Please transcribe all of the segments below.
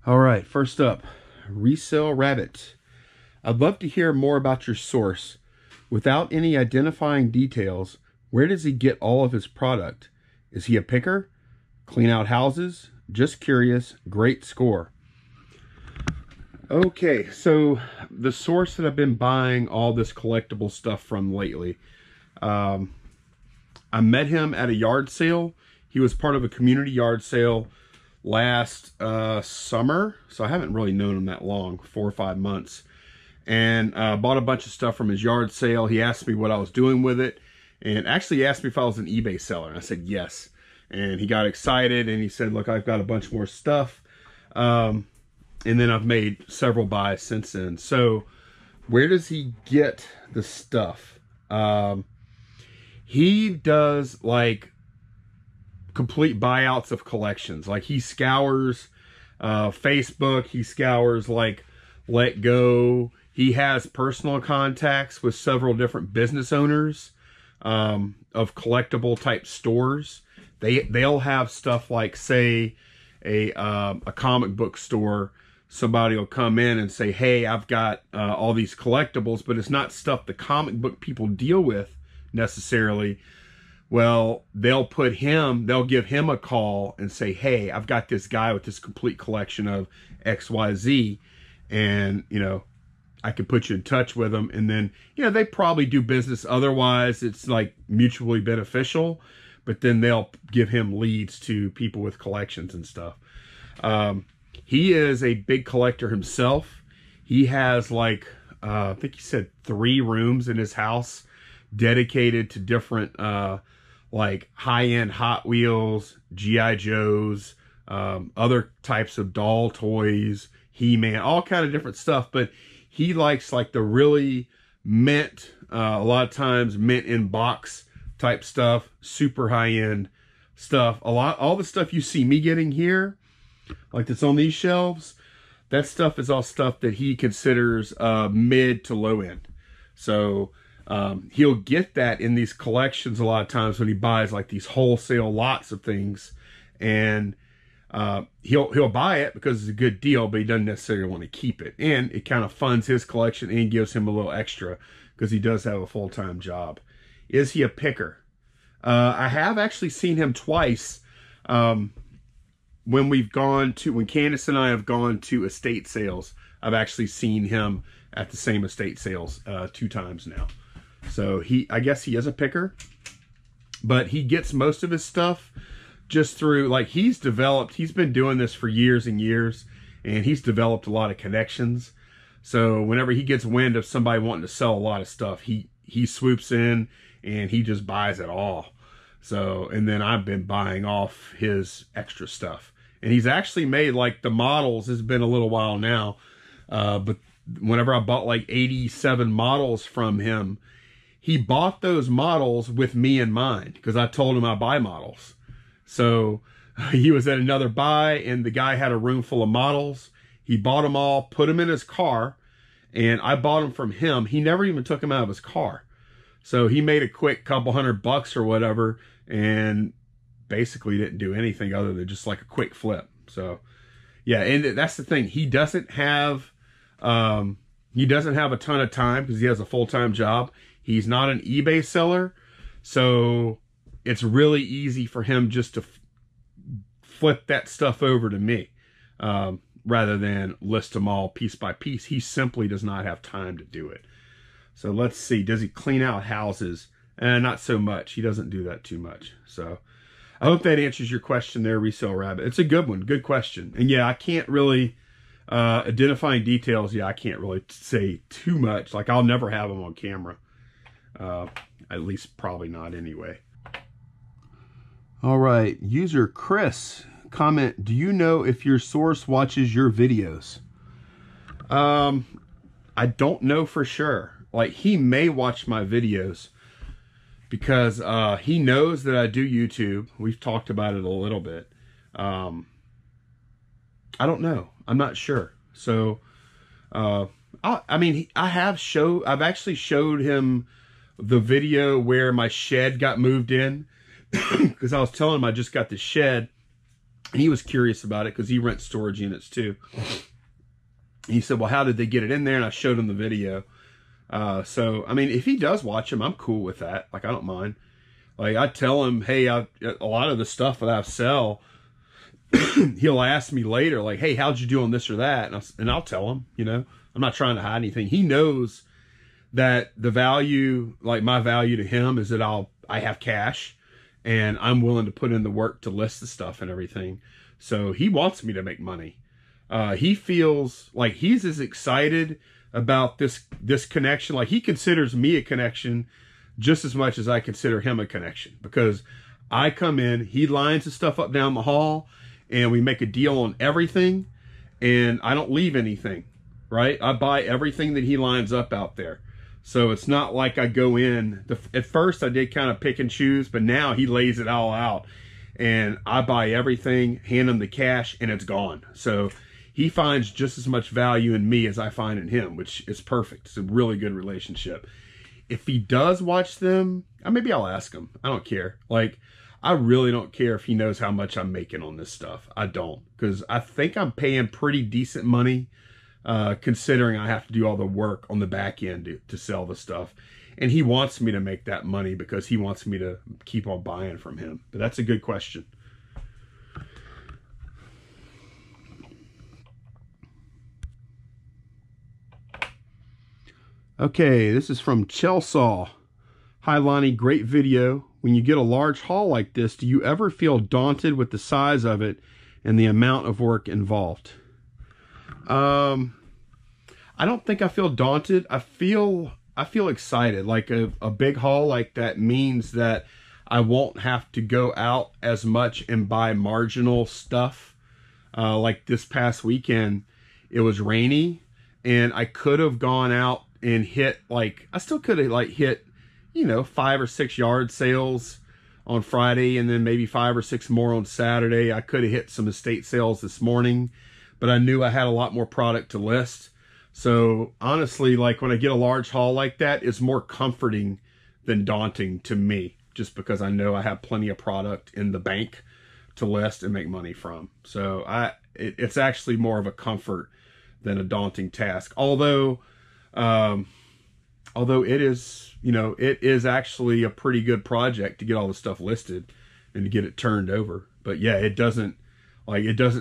All right, first up, Resell Rabbit. I'd love to hear more about your source. Without any identifying details, where does he get all of his product? Is he a picker? Clean out houses? Just curious. Great score. Okay, so the source that I've been buying all this collectible stuff from lately, I met him at a yard sale. He was part of a community yard sale last summer, so I haven't really known him that long, 4 or 5 months, and bought a bunch of stuff from his yard sale. He asked me what I was doing with it, and actually asked me if I was an eBay seller, and I said yes. And he got excited, and he said, look, I've got a bunch more stuff, and then I've made several buys since then. So where does he get the stuff? He does like complete buyouts of collections. Like he scours Facebook, he scours like Let Go. He has personal contacts with several different business owners of collectible type stores. They'll have stuff like, say, a comic book store. Somebody will come in and say, hey, I've got all these collectibles, but it's not stuff the comic book people deal with necessarily. Well, they'll give him a call and say, hey, I've got this guy with this complete collection of XYZ, and, you know, I can put you in touch with them. And then, you know, they probably do business otherwise. It's like mutually beneficial, but then they'll give him leads to people with collections and stuff. He is a big collector himself. He has like, I think he said 3 rooms in his house dedicated to different, like high-end Hot Wheels, G.I. Joes, other types of doll toys, He-Man, all kind of different stuff. But he likes like the really mint, a lot of times mint in box type stuff, super high-end stuff. All the stuff you see me getting here, like that's on these shelves, that stuff is all stuff that he considers mid to low end. So he'll get that in these collections a lot of times when he buys like these wholesale lots of things, and he'll buy it because it's a good deal, but he doesn't necessarily want to keep it, and it kind of funds his collection and gives him a little extra because he does have a full-time job. Is he a picker? I have actually seen him twice when Candace and I have gone to estate sales. I've actually seen him at the same estate sales 2 times now. So I guess he is a picker, but he gets most of his stuff just through, like, he's been doing this for years and years, and he's developed a lot of connections. So whenever he gets wind of somebody wanting to sell a lot of stuff, he swoops in and he just buys it all. So, and then I've been buying off his extra stuff. And he's actually made like the models, it's been a little while now, but whenever I bought like 87 models from him, he bought those models with me in mind because I told him I buy models. So he was at another buy and the guy had a room full of models. He bought them all, put them in his car, and I bought them from him. He never even took them out of his car. So he made a quick couple $100 or whatever, and basically didn't do anything other than just like a quick flip. So yeah, and that's the thing. He doesn't have a ton of time because he has a full-time job. He's not an eBay seller, so it's really easy for him just to flip that stuff over to me rather than list them all piece by piece. He simply does not have time to do it. So let's see. Does he clean out houses? Not so much. He doesn't do that too much. So I hope that answers your question there, Resell Rabbit. It's a good one. Good question. And yeah, I can't really, identifying details, yeah, I can't really say too much. Like, I'll never have them on camera. At least probably not anyway. All right. User Chris, comment, do you know if your source watches your videos? I don't know for sure. Like, he may watch my videos because he knows that I do YouTube. We've talked about it a little bit. I don't know. I'm not sure. So, I mean, I've actually showed him the video where my shed got moved in because I was telling him I just got the shed And he was curious about it because he rents storage units too. He said, well, how did they get it in there? And I showed him the video. So, I mean, if he does watch them, I'm cool with that. Like, I don't mind. Like, I tell him, hey, a lot of the stuff that I sell, he'll ask me later, like, hey, how'd you do on this or that? And I'll tell him, you know, I'm not trying to hide anything. He knows that the value, like my value to him is that I have cash and I'm willing to put in the work to list the stuff and everything. So he wants me to make money. He feels like he's as excited about this connection. Like, he considers me a connection just as much as I consider him a connection, because I come in, he lines the stuff up down the hall, and we make a deal on everything, and I don't leave anything, right? I buy everything that he lines up out there. So it's not like I go in, at first I did kind of pick and choose, but now he lays it all out, and I buy everything, hand him the cash, and it's gone. So he finds just as much value in me as I find in him, which is perfect. It's a really good relationship. If he does watch them, maybe I'll ask him. I don't care. Like, I really don't care if he knows how much I'm making on this stuff. I don't, because I think I'm paying pretty decent money, considering I have to do all the work on the back end to sell the stuff. And he wants me to make that money because he wants me to keep on buying from him. But that's a good question. Okay, this is from Chelsea. Hi Lonnie, great video. When you get a large haul like this, do you ever feel daunted with the size of it and the amount of work involved? I don't think I feel daunted. I feel excited. Like a big haul like that means that I won't have to go out as much and buy marginal stuff. Like this past weekend, it was rainy, and I could have gone out and hit, like, I still could have like hit, you know, 5 or 6 yard sales on Friday, and then maybe 5 or 6 more on Saturday. I could have hit some estate sales this morning, but I knew I had a lot more product to list. So honestly, like, when I get a large haul like that, it's more comforting than daunting to me, just because I know I have plenty of product in the bank to list and make money from. So it's actually more of a comfort than a daunting task. Although it is, you know, it is actually a pretty good project to get all the stuff listed and to get it turned over. But yeah, it doesn't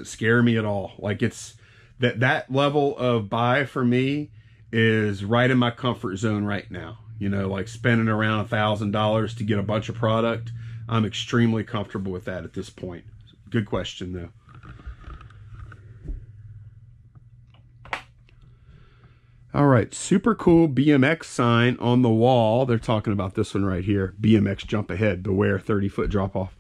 scare me at all. Like, it's that level of buy for me is right in my comfort zone right now. You know, like spending around $1,000 to get a bunch of product. I'm extremely comfortable with that at this point. Good question though. All right, super cool BMX sign on the wall. They're talking about this one right here. BMX jump ahead, beware 30-foot drop off.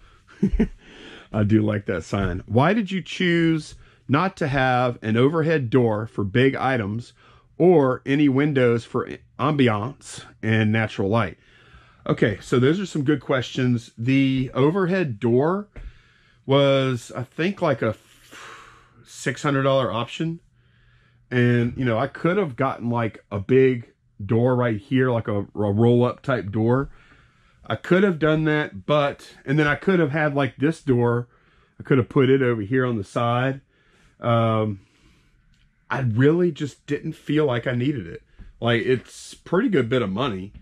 I do like that sign. Why did you choose not to have an overhead door for big items or any windows for ambiance and natural light? Okay, so those are some good questions. The overhead door was, I think, like a $600 option. And, you know, I could have gotten like a big door right here, like a roll-up type door. I could have done that, and then I could have had like this door. I could have put it over here on the side. I really just didn't feel like I needed it. Like, it's a pretty good bit of money.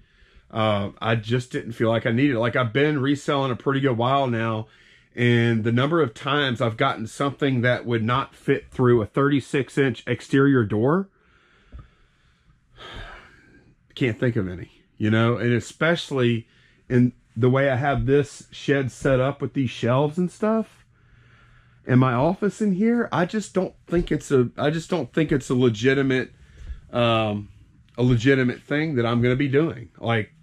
I just didn't feel like I needed it. Like, I've been reselling a pretty good while now, and the number of times I've gotten something that would not fit through a 36-inch exterior door, can't think of any, you know, and especially in the way I have this shed set up with these shelves and stuff and my office in here. I just don't think it's a legitimate, thing that I'm going to be doing. Like,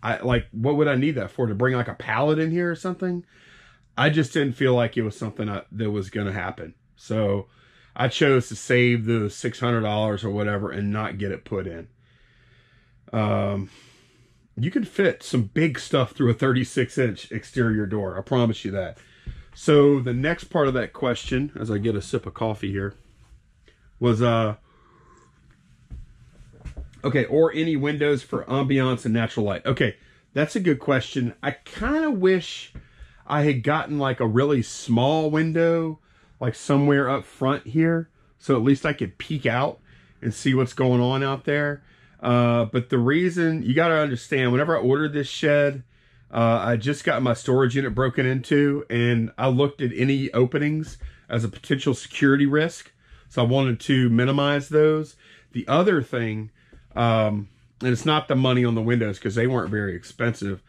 what would I need that for? To bring like a pallet in here or something? I just didn't feel like it was something that was going to happen. So I chose to save the $600 or whatever and not get it put in. You can fit some big stuff through a 36-inch exterior door. I promise you that. So the next part of that question, as I get a sip of coffee here, was, okay, or any windows for ambiance and natural light. Okay, that's a good question. I kind of wish I had gotten like a really small window, like somewhere up front here, so at least I could peek out and see what's going on out there. But the reason, you got to understand, whenever I ordered this shed, I just got my storage unit broken into, and I looked at any openings as a potential security risk. So I wanted to minimize those. The other thing, and it's not the money on the windows because they weren't very expensive.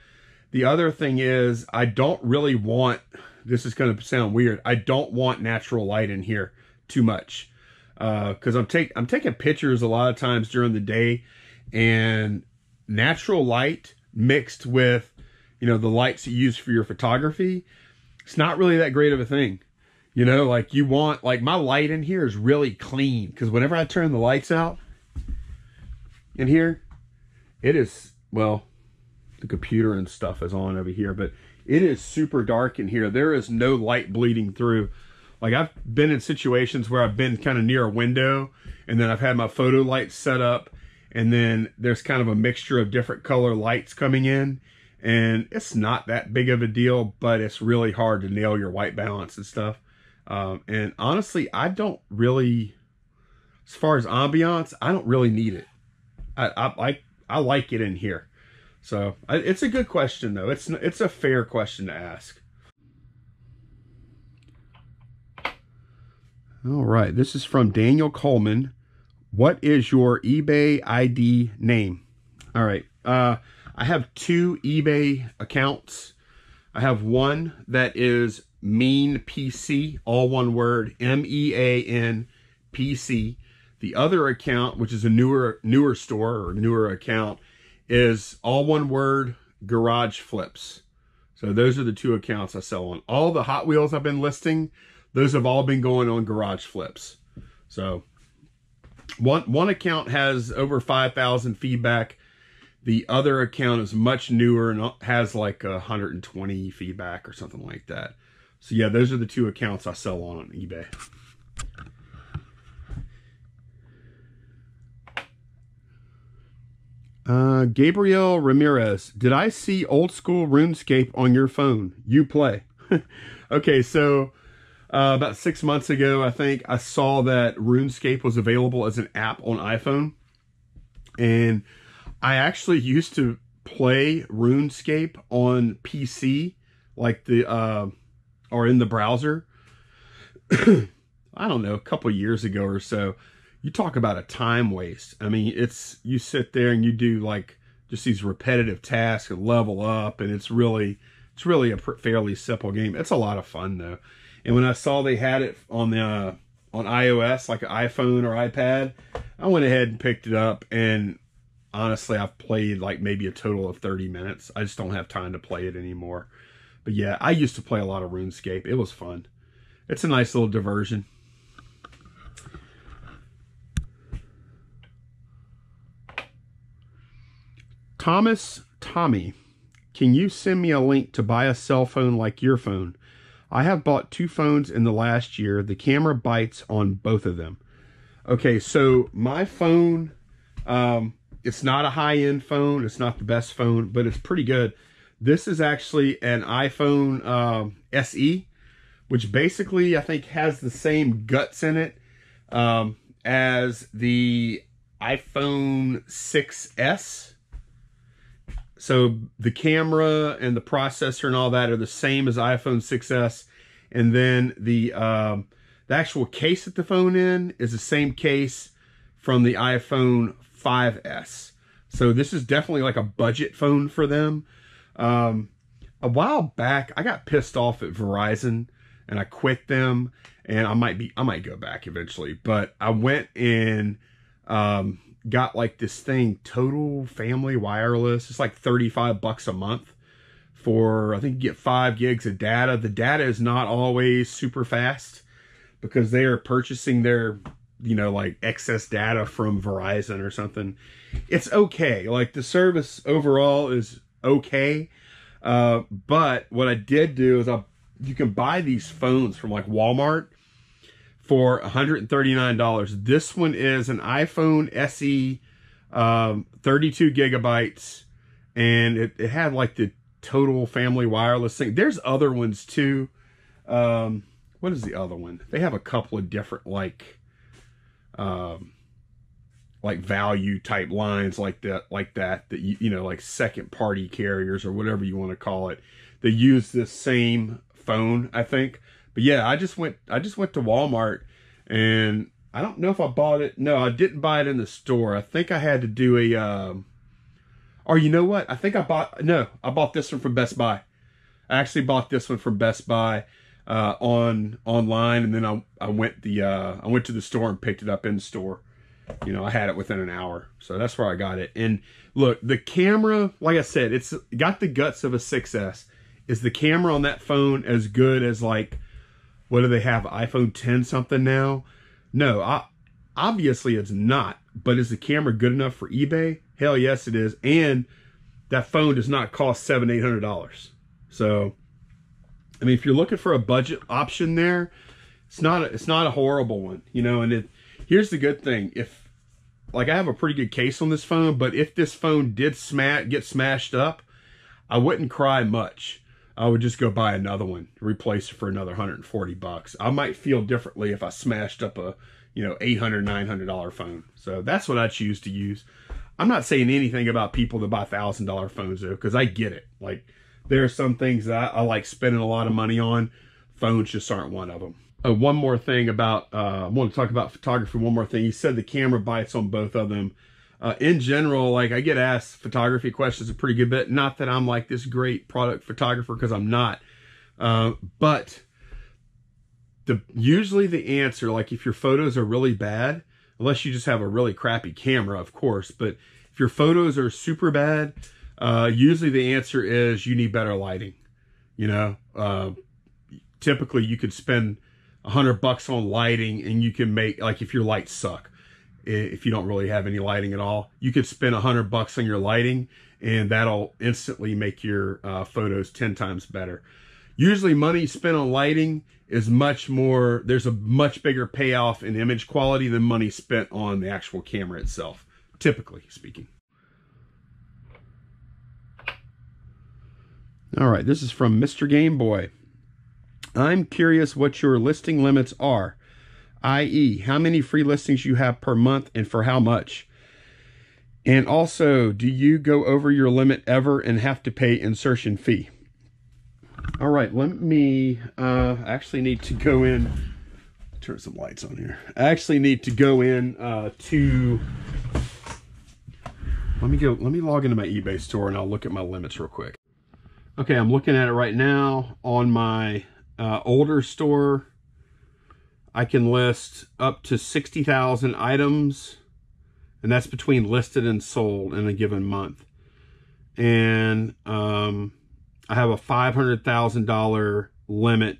The other thing is, I don't really want, this is going to sound weird, I don't want natural light in here too much. Because I'm taking pictures a lot of times during the day, and natural light mixed with, you know, the lights you use for your photography, it's not really that great of a thing. You know, like you want, like my light in here is really clean, because whenever I turn the lights out in here, it is, well, the computer and stuff is on over here, but it is super dark in here. There is no light bleeding through. Like I've been in situations where I've been kind of near a window, and then I've had my photo lights set up, and then there's kind of a mixture of different color lights coming in, and it's not that big of a deal, but it's really hard to nail your white balance and stuff. And honestly, I don't really, as far as ambiance, I don't really need it. I like it in here. So it's a good question though. It's a fair question to ask. All right, this is from Daniel Coleman. What is your eBay ID name? All right, I have 2 eBay accounts. I have one that is Mean PC, all one word, MEAN PC. The other account, which is a newer store or newer account, is all one word, Garage Flips. So those are the 2 accounts I sell on. All the Hot Wheels I've been listing, those have all been going on Garage Flips. So one account has over 5,000 feedback. The other account is much newer and has like 120 feedback or something like that. So yeah, those are the 2 accounts I sell on eBay. Gabriel Ramirez, did I see old school RuneScape on your phone? You play. Okay, so about 6 months ago, I think I saw that RuneScape was available as an app on iPhone. And I actually used to play RuneScape on PC, like or in the browser. I don't know, a couple years ago or so. You talk about a time waste. I mean, you sit there and you do like just these repetitive tasks and level up, and it's really a fairly simple game. It's a lot of fun though. And when I saw they had it on iOS, like an iPhone or iPad, I went ahead and picked it up, and honestly, I've played like maybe a total of 30 minutes. I just don't have time to play it anymore. But yeah, I used to play a lot of RuneScape. It was fun. It's a nice little diversion. Tommy, can you send me a link to buy a cell phone like your phone? I have bought 2 phones in the last year. The camera bites on both of them. Okay, so my phone, it's not a high-end phone. It's not the best phone, but it's pretty good. This is actually an iPhone SE, which basically I think has the same guts in it as the iPhone 6S. So the camera and the processor and all that are the same as iPhone 6S. And then the actual case that the phone in is the same case from the iPhone 5S. So this is definitely like a budget phone for them. A while back, I got pissed off at Verizon and I quit them, and I might go back eventually, but I went and got like this thing, Total Family Wireless. It's like $35 a month for, I think you get 5 gigs of data. The data is not always super fast because they are purchasing their, you know, like excess data from Verizon or something. It's okay. Like the service overall is okay. But what I did do is you can buy these phones from like Walmart for $139. This one is an iPhone SE, 32 gigabytes, and it had like the Total Family Wireless thing. There's other ones too. What is the other one? They have a couple of different like value type lines like that you know, like second party carriers or whatever you want to call it. They use this same phone, I think. But yeah, I just went to Walmart, and I don't know if I bought it. No, I didn't buy it in the store. I think I had to do a or you know what? I think I bought this one from Best Buy. I actually bought this one from Best Buy online, and then I went to the store and picked it up in store. You know, I had it within an hour, so that's where I got it. And look, the camera, like I said, it's got the guts of a 6S. Is the camera on that phone as good as, like, what do they have, iPhone 10 something now? No, obviously it's not. But is the camera good enough for eBay? Hell yes, it is. And that phone does not cost $700-800. So, I mean, if you're looking for a budget option there, it's not a horrible one, you know. And here's the good thing: if, like, I have a pretty good case on this phone, but if this phone did get smashed up, I wouldn't cry much. I would just go buy another one, replace it for another $140. I might feel differently if I smashed up a, you know, $800-900 phone. So that's what I choose to use. I'm not saying anything about people that buy $1,000 phones though, because I get it. Like, there are some things that I like spending a lot of money on. Phones just aren't one of them. One more thing about, I want to talk about photography. One more thing. You said the camera bites on both of them. In general, like, I get asked photography questions a pretty good bit. Not that I'm like this great product photographer, because I'm not. But usually the answer, like, if your photos are really bad, unless you just have a really crappy camera, of course, but if your photos are super bad, usually the answer is you need better lighting. You know, typically you could spend $100 on lighting, and you can make, like, if your lights suck, if you don't really have any lighting at all, you could spend $100 on your lighting, and that'll instantly make your photos 10 times better. Usually money spent on lighting is much more, there's a much bigger payoff in image quality than money spent on the actual camera itself, typically speaking. All right, this is from Mr. Game Boy. I'm curious what your listing limits are, i.e. how many free listings you have per month and for how much. And also, do you go over your limit ever and have to pay insertion fee? All right, let me actually need to go in, turn some lights on here. I actually need to go in to, let me log into my eBay store, and I'll look at my limits real quick. Okay, I'm looking at it right now on my older store. I can list up to 60,000 items, and that's between listed and sold in a given month. And I have a $500,000 limit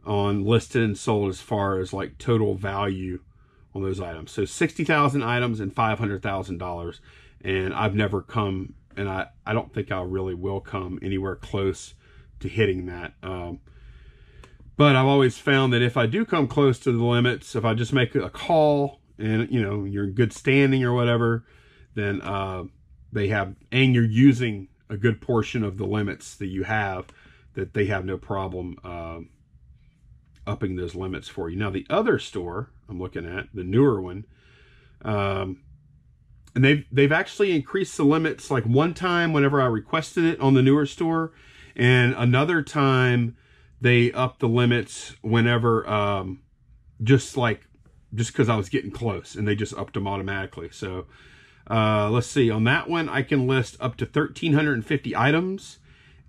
on listed and sold as far as, like, total value on those items. So 60,000 items and $500,000. And I've never come, and I don't think I really will come anywhere close to hitting that. But I've always found that if I do come close to the limits, if I just make a call and, you know, you're in good standing or whatever, then they have, and you're using a good portion of the limits that you have, that they have no problem upping those limits for you. Now, the other store I'm looking at, the newer one, and they've actually increased the limits, like, one time whenever I requested it on the newer store, and another time they upped the limits whenever, just because I was getting close, and they just upped them automatically. So let's see, on that one I can list up to 1,350 items,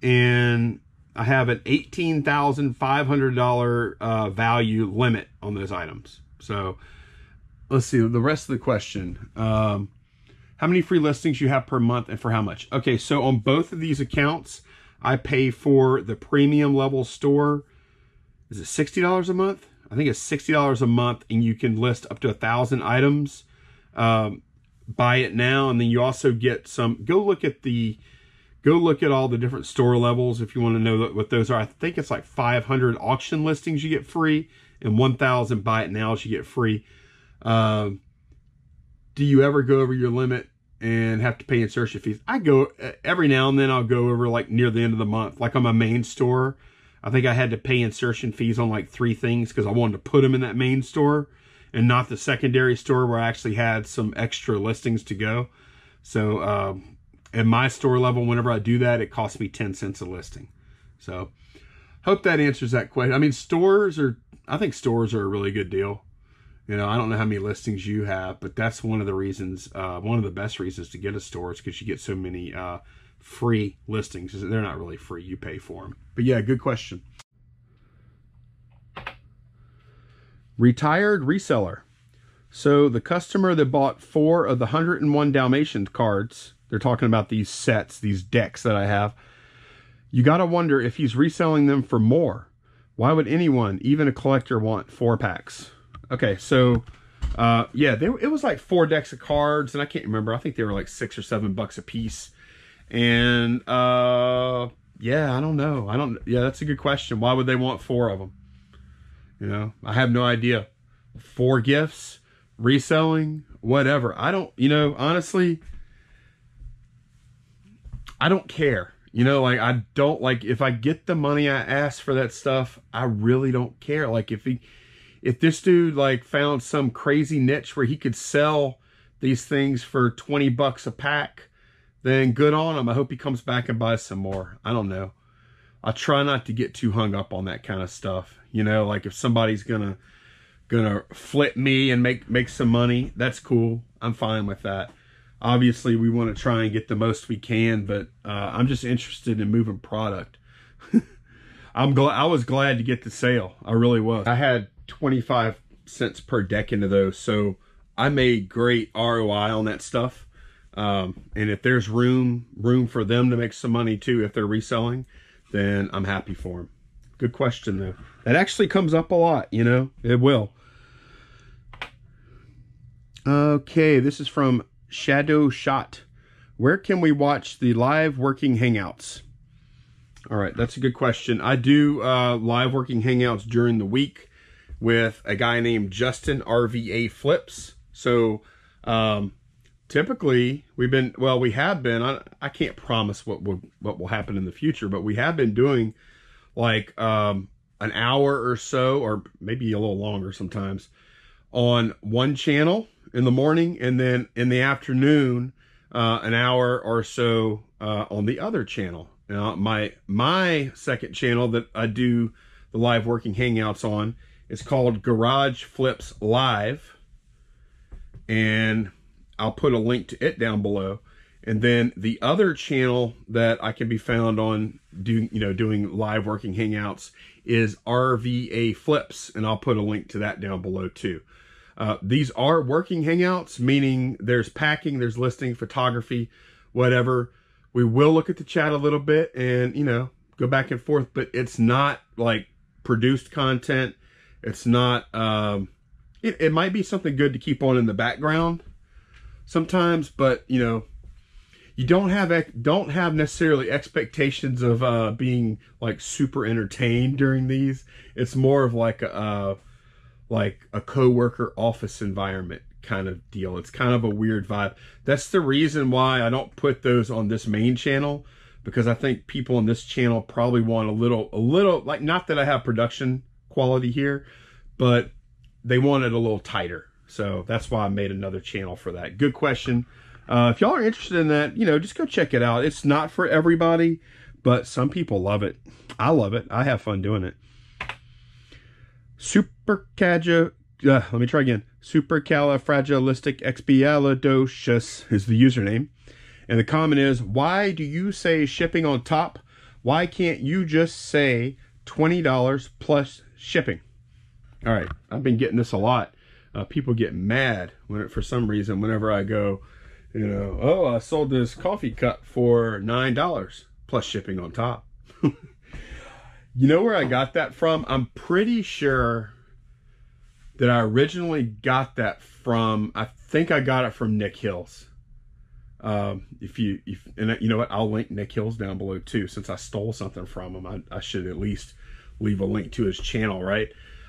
and I have an $18,500 value limit on those items. So let's see the rest of the question. How many free listings you have per month and for how much? Okay, so on both of these accounts, I pay for the premium level store. Is it $60 a month? I think it's $60 a month, and you can list up to 1,000 items. Buy it now, and then you also get some. Go look at all the different store levels if you want to know what those are. I think it's like 500 auction listings you get free, and 1,000 buy it nows you get free. Do you ever go over your limit? and have to pay insertion fees. I go every now and then, I'll go over like near the end of the month, like on my main store. I think I had to pay insertion fees on like 3 things because I wanted to put them in that main store and not the secondary store where I actually had some extra listings to go. So at my store level, whenever I do that, it costs me 10 cents a listing. So hope that answers that question. I mean, I think stores are a really good deal. You know, I don't know how many listings you have, but that's one of the reasons, one of the best reasons to get a store is because you get so many free listings. They're not really free, you pay for them. But yeah, good question. Retired reseller. So the customer that bought 4 of the 101 Dalmatian cards, they're talking about these sets, these decks that I have. You got to wonder if he's reselling them for more. Why would anyone, even a collector, want 4 packs? Okay, so yeah, it was like 4 decks of cards, and I can't remember. I think they were like $6 or $7 a piece. And yeah, I don't know. Yeah, that's a good question. Why would they want 4 of them? You know, I have no idea. 4 gifts, reselling, whatever. I don't, you know, honestly, I don't care. You know, like, I don't, like, if I get the money I ask for that stuff, I really don't care. Like, if this dude, like, found some crazy niche where he could sell these things for 20 bucks a pack, then good on him. I hope he comes back and buys some more. I don't know. I try not to get too hung up on that kind of stuff. You know, like, if somebody's gonna flip me and make some money, that's cool. I'm fine with that. Obviously, we want to try and get the most we can, but I'm just interested in moving product. I was glad to get the sale. I really was. I had 25 cents per deck into those, so I made great ROI on that stuff. And if there's room for them to make some money too, if they're reselling, then I'm happy for them. Good question though. That actually comes up a lot, you know, it will. Okay, this is from Shadow Shot. Where can we watch the live working hangouts? All right, that's a good question. I do live working hangouts during the week with a guy named Justin RVA Flips. So typically we have been, I can't promise what will happen in the future, but we have been doing like an hour or so, or maybe a little longer sometimes, on one channel in the morning, and then in the afternoon an hour or so on the other channel. Now my second channel that I do the live working hangouts on is called Garage Flips Live, and I'll put a link to it down below. And then the other channel that I can be found on doing live working hangouts is RVA Flips, and I'll put a link to that down below too. These are working hangouts, meaning there's packing, there's listing, photography, whatever. We will look at the chat a little bit and, you know, go back and forth, but it's not like produced content. It's not, it might be something good to keep on in the background sometimes, but, you know, you don't have necessarily expectations of being like super entertained during these. It's more of like a coworker office environment kind of deal. It's kind of a weird vibe. That's the reason why I don't put those on this main channel, because I think people on this channel probably want a little like, not that I have production quality here, but they want it a little tighter. So that's why I made another channel for that. Good question. If y'all are interested in that, you know, just go check it out. It's not for everybody, but some people love it. I love it. I have fun doing it. Let me try again. Supercalifragilisticexpialidocious is the username. And the comment is, why do you say shipping on top? Why can't you just say $20 plus shipping? All right, I've been getting this a lot. People get mad for some reason whenever I go, you know, oh, I sold this coffee cup for $9 plus shipping on top. You know where I got that from? I'm pretty sure that I originally got that from, I think I got it from Nick Hills. And you know what, I'll link Nick Hills down below too. Since I stole something from him, I should at least leave a link to his channel, right?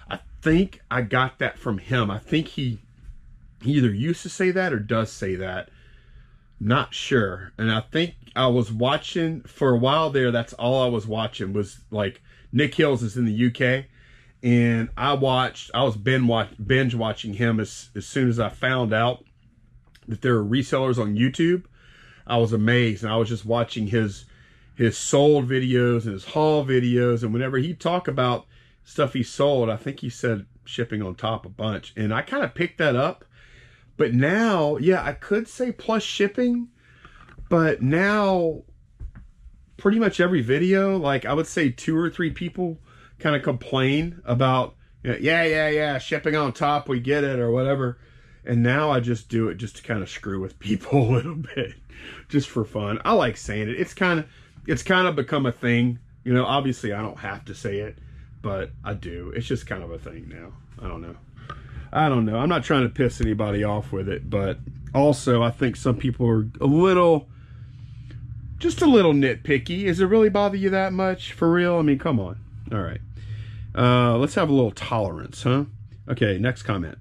I think I got that from him. I think he either used to say that or does say that. Not sure. And I think I was watching for a while there. That's all I was watching was like Nick Hills is in the UK. And I was binge watching him as soon as I found out that there are resellers on YouTube. I was amazed. And I was just watching his sold videos and his haul videos. And whenever he talked about stuff he sold, I think he said shipping on top a bunch. And I kind of picked that up. But now, yeah, I could say plus shipping, but now pretty much every video, like I would say 2 or 3 people kind of complain about, yeah, shipping on top, we get it or whatever. And now I just do it just to kind of screw with people a little bit, just for fun. I like saying it. It's kind of become a thing. You know, obviously I don't have to say it, but I do. It's just kind of a thing now. I don't know. I'm not trying to piss anybody off with it, but also I think some people are just a little nitpicky. Does it really bother you that much? For real? I mean, come on. All right. Let's have a little tolerance, huh? Okay, next comment.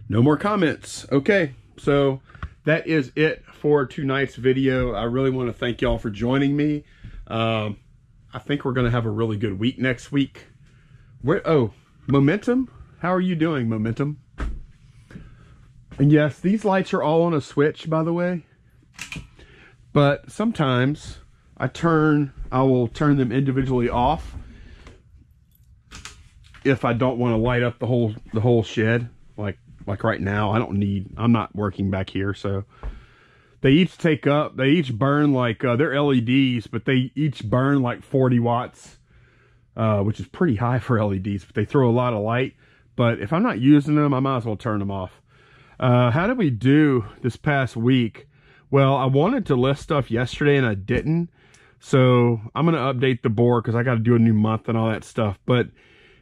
No more comments. Okay, so that is it for tonight's video. I really want to thank y'all for joining me. I think we're going to have a really good week next week. Momentum? How are you doing, Momentum? And yes, these lights are all on a switch, by the way. But sometimes I will turn them individually off if I don't want to light up the whole shed. Like right now, I'm not working back here, so they each burn like they're LEDs, but they each burn like 40 watts, which is pretty high for LEDs, but they throw a lot of light. But if I'm not using them, I might as well turn them off. How did we do this past week? Well, I wanted to list stuff yesterday and I didn't. So I'm going to update the board because I got to do a new month and all that stuff. But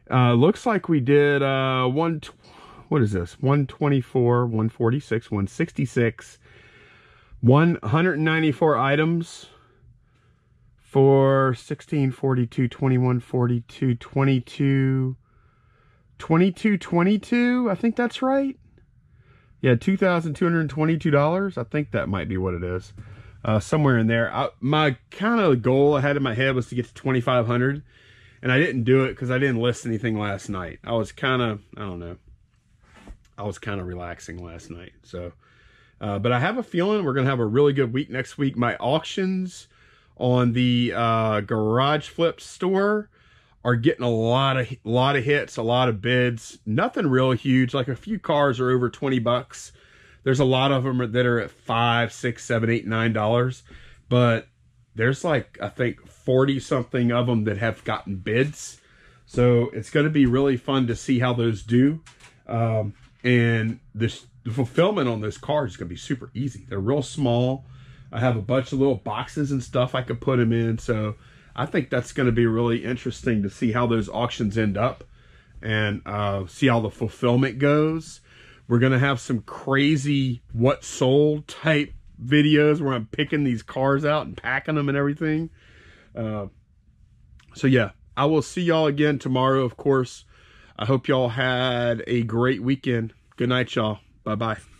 looks like we did 124, 146, 166, 194 items for 1642, 2142, 2222, I think that's right. Yeah, $2,222. I think that might be what it is. Somewhere in there. My kind of goal I had in my head was to get to 2,500, and I didn't do it because I didn't list anything last night. I was kind of, I don't know. I was kind of relaxing last night. So, but I have a feeling we're going to have a really good week next week. My auctions on the Garage Flip store are getting a lot of hits, a lot of bids. Nothing real huge. Like a few cars are over 20 bucks. There's a lot of them that are at $5, $6, $7, $8, $9. But there's like, I think 40 something of them that have gotten bids. So it's going to be really fun to see how those do. And the fulfillment on those cars is going to be super easy. They're real small. I have a bunch of little boxes and stuff I could put them in. So I think that's going to be really interesting to see how those auctions end up and see how the fulfillment goes. We're going to have some crazy what sold type videos where I'm picking these cars out and packing them and everything. So yeah, I will see y'all again tomorrow, of course. I hope y'all had a great weekend. Good night, y'all. Bye-bye.